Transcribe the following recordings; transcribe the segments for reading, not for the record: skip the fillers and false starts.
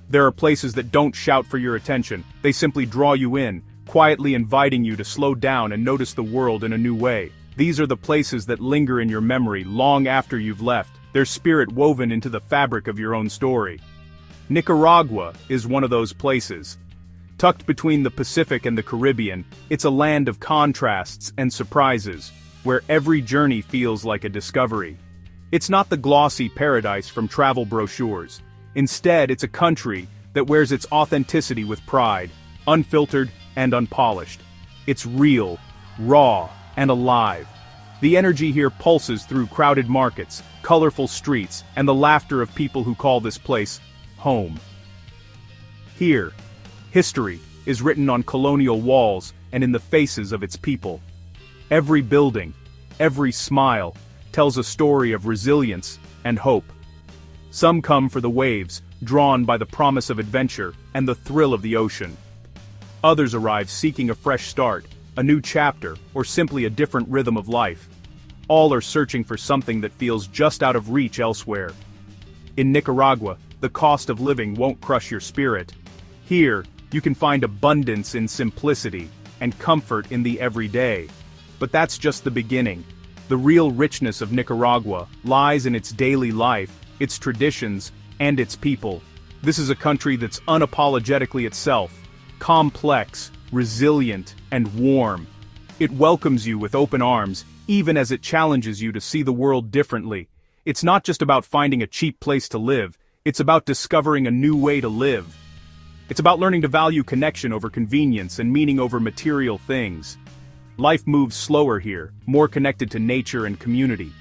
There are places that don't shout for your attention, they simply draw you in, quietly inviting you to slow down and notice the world in a new way. These are the places that linger in your memory long after you've left, their spirit woven into the fabric of your own story. Nicaragua is one of those places. Tucked between the Pacific and the Caribbean, it's a land of contrasts and surprises, where every journey feels like a discovery. It's not the glossy paradise from travel brochures. Instead, it's a country that wears its authenticity with pride, unfiltered and unpolished. It's real, raw, and alive. The energy here pulses through crowded markets, colorful streets, and the laughter of people who call this place home. Here, history is written on colonial walls and in the faces of its people. Every building, every smile, tells a story of resilience and hope. Some come for the waves, drawn by the promise of adventure and the thrill of the ocean. Others arrive seeking a fresh start, a new chapter, or simply a different rhythm of life. All are searching for something that feels just out of reach elsewhere. In Nicaragua, the cost of living won't crush your spirit. Here, you can find abundance in simplicity and comfort in the everyday. But that's just the beginning. The real richness of Nicaragua lies in its daily life, its traditions, and its people. This is a country that's unapologetically itself, complex, resilient, and warm. It welcomes you with open arms, even as it challenges you to see the world differently. It's not just about finding a cheap place to live, it's about discovering a new way to live. It's about learning to value connection over convenience and meaning over material things. Life moves slower here, more connected to nature and community.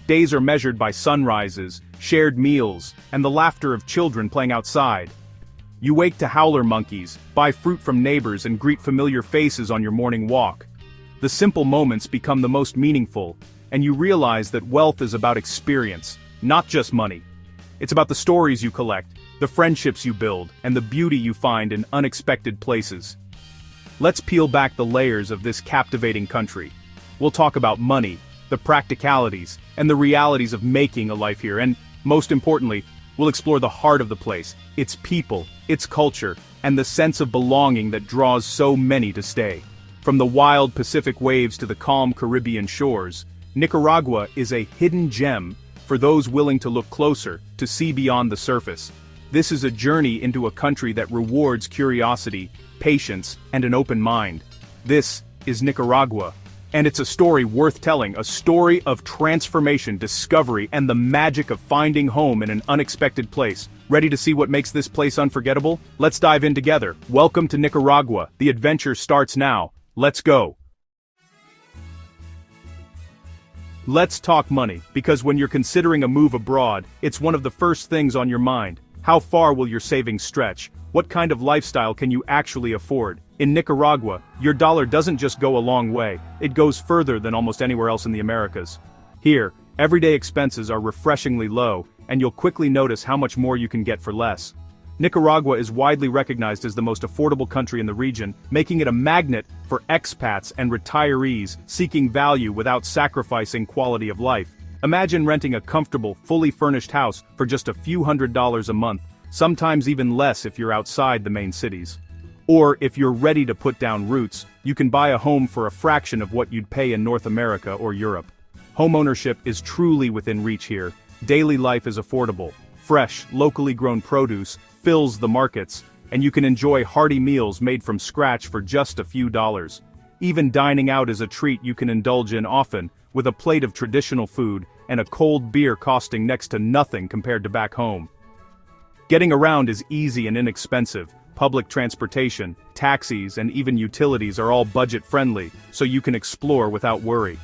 Days are measured by sunrises, shared meals, and the laughter of children playing outside. You wake to howler monkeys, buy fruit from neighbors, and greet familiar faces on your morning walk. The simple moments become the most meaningful, and you realize that wealth is about experience, not just money. It's about the stories you collect, the friendships you build, and the beauty you find in unexpected places. Let's peel back the layers of this captivating country. We'll talk about money, the practicalities, and the realities of making a life here, and, most importantly, we'll explore the heart of the place, its people, its culture, and the sense of belonging that draws so many to stay. From the wild Pacific waves to the calm Caribbean shores, Nicaragua is a hidden gem for those willing to look closer, to see beyond the surface. This is a journey into a country that rewards curiosity, patience, and an open mind. This is Nicaragua. And it's a story worth telling, a story of transformation, discovery, and the magic of finding home in an unexpected place. Ready to see what makes this place unforgettable? Let's dive in together. Welcome to Nicaragua. The adventure starts now. Let's go. Let's talk money, because when you're considering a move abroad, it's one of the first things on your mind. How far will your savings stretch? What kind of lifestyle can you actually afford? In Nicaragua, your dollar doesn't just go a long way, it goes further than almost anywhere else in the Americas. Here, everyday expenses are refreshingly low, and you'll quickly notice how much more you can get for less. Nicaragua is widely recognized as the most affordable country in the region, making it a magnet for expats and retirees seeking value without sacrificing quality of life. Imagine renting a comfortable, fully furnished house for just a few $100s a month, sometimes even less if you're outside the main cities. Or if you're ready to put down roots, you can buy a home for a fraction of what you'd pay in North America or Europe. Homeownership is truly within reach here. Daily life is affordable. Fresh, locally grown produce fills the markets, and you can enjoy hearty meals made from scratch for just a few dollars. Even dining out is a treat you can indulge in often, with a plate of traditional food and a cold beer costing next to nothing compared to back home. Getting around is easy and inexpensive. Public transportation, taxis, and even utilities are all budget-friendly, so you can explore without worry.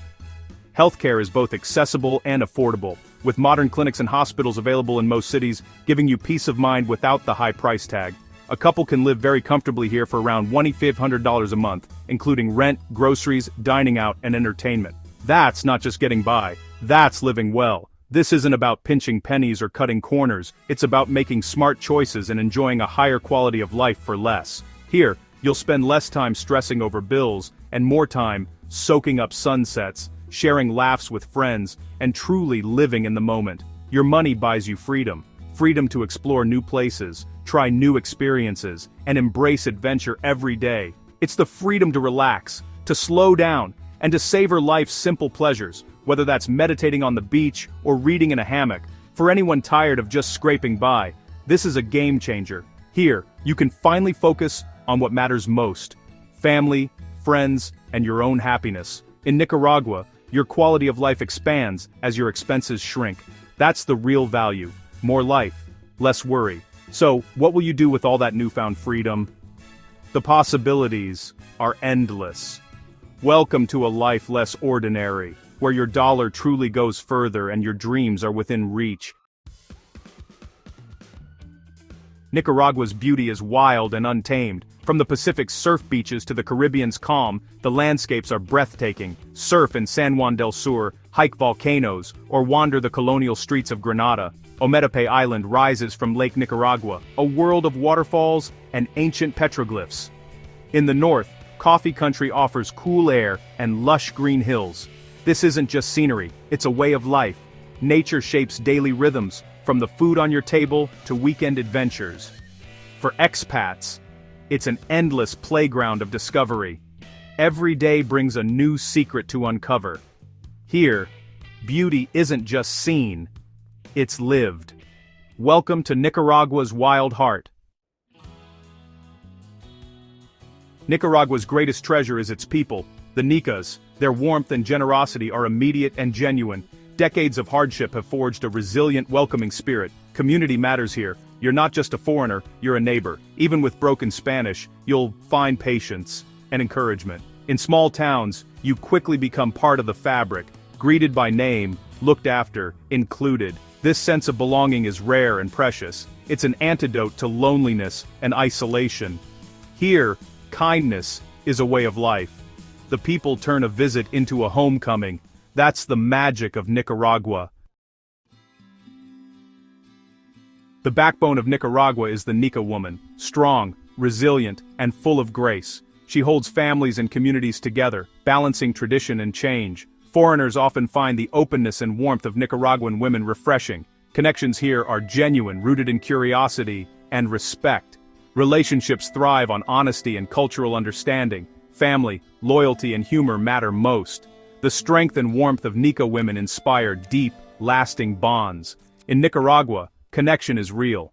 Healthcare is both accessible and affordable, with modern clinics and hospitals available in most cities, giving you peace of mind without the high price tag. A couple can live very comfortably here for around $2,500 a month, including rent, groceries, dining out, and entertainment. That's not just getting by, that's living well. This isn't about pinching pennies or cutting corners, it's about making smart choices and enjoying a higher quality of life for less. Here, you'll spend less time stressing over bills, and more time soaking up sunsets, sharing laughs with friends, and truly living in the moment. Your money buys you freedom. freedom to explore new places, try new experiences, and embrace adventure every day. It's the freedom to relax, to slow down, and to savor life's simple pleasures, whether that's meditating on the beach or reading in a hammock. For anyone tired of just scraping by, this is a game changer. Here, you can finally focus on what matters most: family, friends, and your own happiness. In Nicaragua, your quality of life expands as your expenses shrink. That's the real value. More life, less worry. So, what will you do with all that newfound freedom? The possibilities are endless. Welcome to a life less ordinary, where your dollar truly goes further and your dreams are within reach. Nicaragua's beauty is wild and untamed. From the Pacific's surf beaches to the Caribbean's calm, the landscapes are breathtaking. Surf in San Juan del Sur, hike volcanoes, or wander the colonial streets of Granada. Ometepe Island rises from Lake Nicaragua, a world of waterfalls and ancient petroglyphs. In the north, Coffee Country offers cool air and lush green hills. This isn't just scenery, it's a way of life. Nature shapes daily rhythms, from the food on your table to weekend adventures. For expats, it's an endless playground of discovery. Every day brings a new secret to uncover. Here, beauty isn't just seen, it's lived. Welcome to Nicaragua's wild heart. Nicaragua's greatest treasure is its people, the Nicas. Their warmth and generosity are immediate and genuine. Decades of hardship have forged a resilient, welcoming spirit. Community matters here. You're not just a foreigner, you're a neighbor. Even with broken Spanish, you'll find patience and encouragement. In small towns, you quickly become part of the fabric, greeted by name, looked after, included. This sense of belonging is rare and precious. It's an antidote to loneliness and isolation. Here, kindness is a way of life. The people turn a visit into a homecoming. That's the magic of Nicaragua. The backbone of Nicaragua is the Nica woman, strong, resilient, and full of grace. She holds families and communities together, balancing tradition and change. Foreigners often find the openness and warmth of Nicaraguan women refreshing. Connections here are genuine, rooted in curiosity and respect. Relationships thrive on honesty and cultural understanding. Family, loyalty, and humor matter most. The strength and warmth of Nica women inspire deep, lasting bonds. In Nicaragua, connection is real.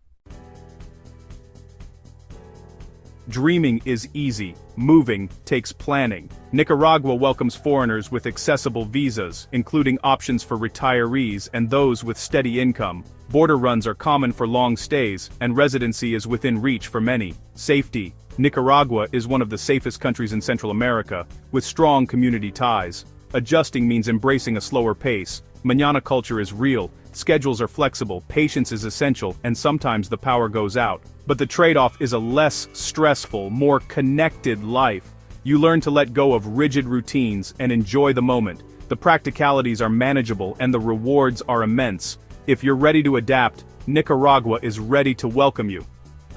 Dreaming is easy. Moving takes planning. Nicaragua welcomes foreigners with accessible visas, including options for retirees and those with steady income. Border runs are common for long stays, and residency is within reach for many. Safety. Nicaragua is one of the safest countries in Central America, with strong community ties. Adjusting means embracing a slower pace. Mañana culture is real, schedules are flexible, patience is essential, and sometimes the power goes out. But the trade-off is a less stressful, more connected life. You learn to let go of rigid routines and enjoy the moment. The practicalities are manageable and the rewards are immense. If you're ready to adapt, Nicaragua is ready to welcome you.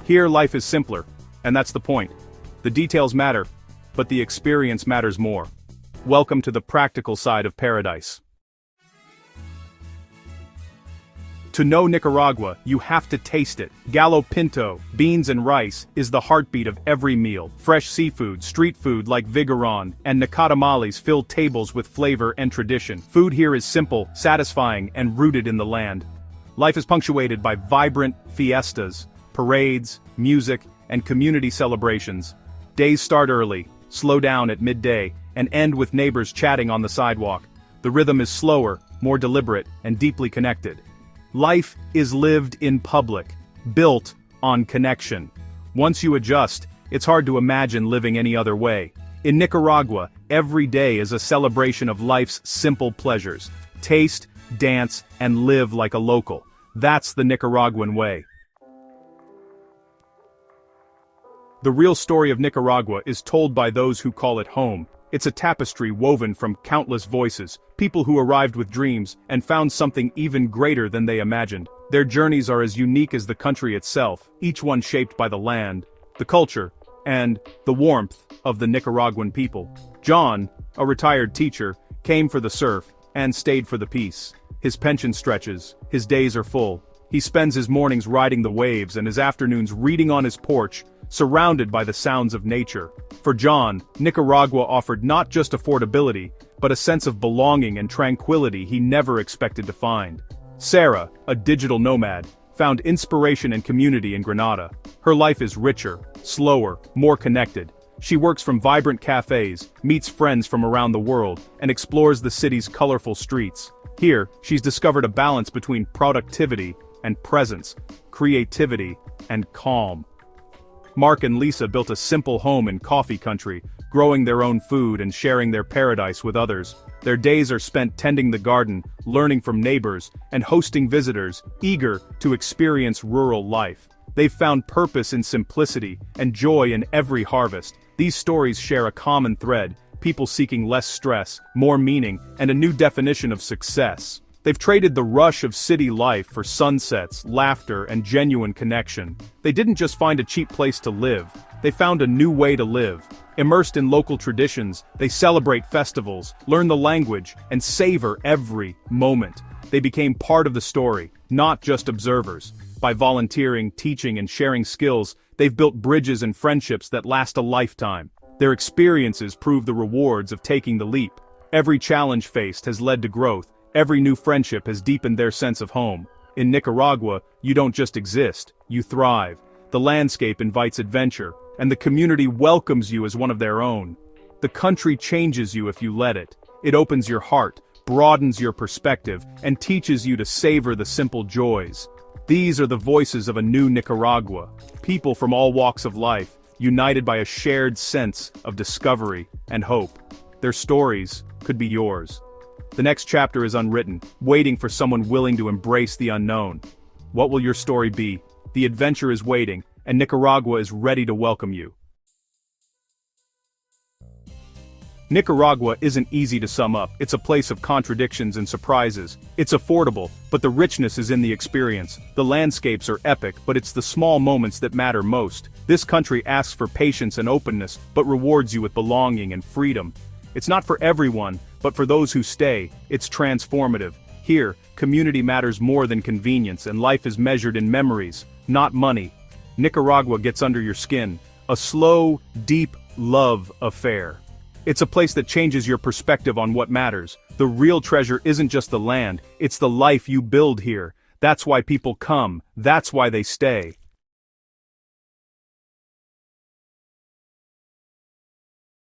Here life is simpler, and that's the point. The details matter, but the experience matters more. Welcome to the practical side of paradise. To know Nicaragua, you have to taste it. Gallo pinto, beans and rice, is the heartbeat of every meal. Fresh seafood, street food like Vigaron, and nacadamales fill tables with flavor and tradition. Food here is simple, satisfying, and rooted in the land. Life is punctuated by vibrant fiestas, parades, music, and community celebrations. Days start early, slow down at midday, and end with neighbors chatting on the sidewalk. The rhythm is slower, more deliberate, and deeply connected. Life is lived in public, built on connection. Once you adjust, it's hard to imagine living any other way. In Nicaragua, every day is a celebration of life's simple pleasures. Taste, dance, and live like a local. That's the Nicaraguan way. The real story of Nicaragua is told by those who call it home. It's a tapestry woven from countless voices, people who arrived with dreams and found something even greater than they imagined. Their journeys are as unique as the country itself, each one shaped by the land, the culture, and the warmth of the Nicaraguan people. John, a retired teacher, came for the surf and stayed for the peace. His pension stretches, his days are full, He spends his mornings riding the waves and his afternoons reading on his porch, surrounded by the sounds of nature. For John, Nicaragua offered not just affordability, but a sense of belonging and tranquility he never expected to find. Sarah, a digital nomad, found inspiration and community in Granada. Her life is richer, slower, more connected. She works from vibrant cafes, meets friends from around the world, and explores the city's colorful streets. Here, she's discovered a balance between productivity and presence, creativity and calm. Mark and Lisa built a simple home in coffee country, growing their own food and sharing their paradise with others. Their days are spent tending the garden, learning from neighbors, and hosting visitors, eager to experience rural life. They've found purpose in simplicity and joy in every harvest. These stories share a common thread: people seeking less stress, more meaning, and a new definition of success. They've traded the rush of city life for sunsets, laughter, and genuine connection. They didn't just find a cheap place to live, they found a new way to live. Immersed in local traditions, they celebrate festivals, learn the language, and savor every moment. They became part of the story, not just observers. By volunteering, teaching, and sharing skills, they've built bridges and friendships that last a lifetime. Their experiences prove the rewards of taking the leap. Every challenge faced has led to growth. Every new friendship has deepened their sense of home. In Nicaragua, you don't just exist, you thrive. The landscape invites adventure, and the community welcomes you as one of their own. The country changes you if you let it. It opens your heart, broadens your perspective, and teaches you to savor the simple joys. These are the voices of a new Nicaragua, people from all walks of life, united by a shared sense of discovery and hope. Their stories could be yours. The next chapter is unwritten, waiting for someone willing to embrace the unknown. What will your story be? The adventure is waiting, and Nicaragua is ready to welcome you. Nicaragua isn't easy to sum up. It's a place of contradictions and surprises. It's affordable, but the richness is in the experience. The landscapes are epic, but it's the small moments that matter most. This country asks for patience and openness, but rewards you with belonging and freedom. It's not for everyone, but for those who stay, it's transformative. Here, community matters more than convenience, and life is measured in memories, not money. Nicaragua gets under your skin, a slow, deep love affair. It's a place that changes your perspective on what matters. The real treasure isn't just the land, it's the life you build here. That's why people come, that's why they stay.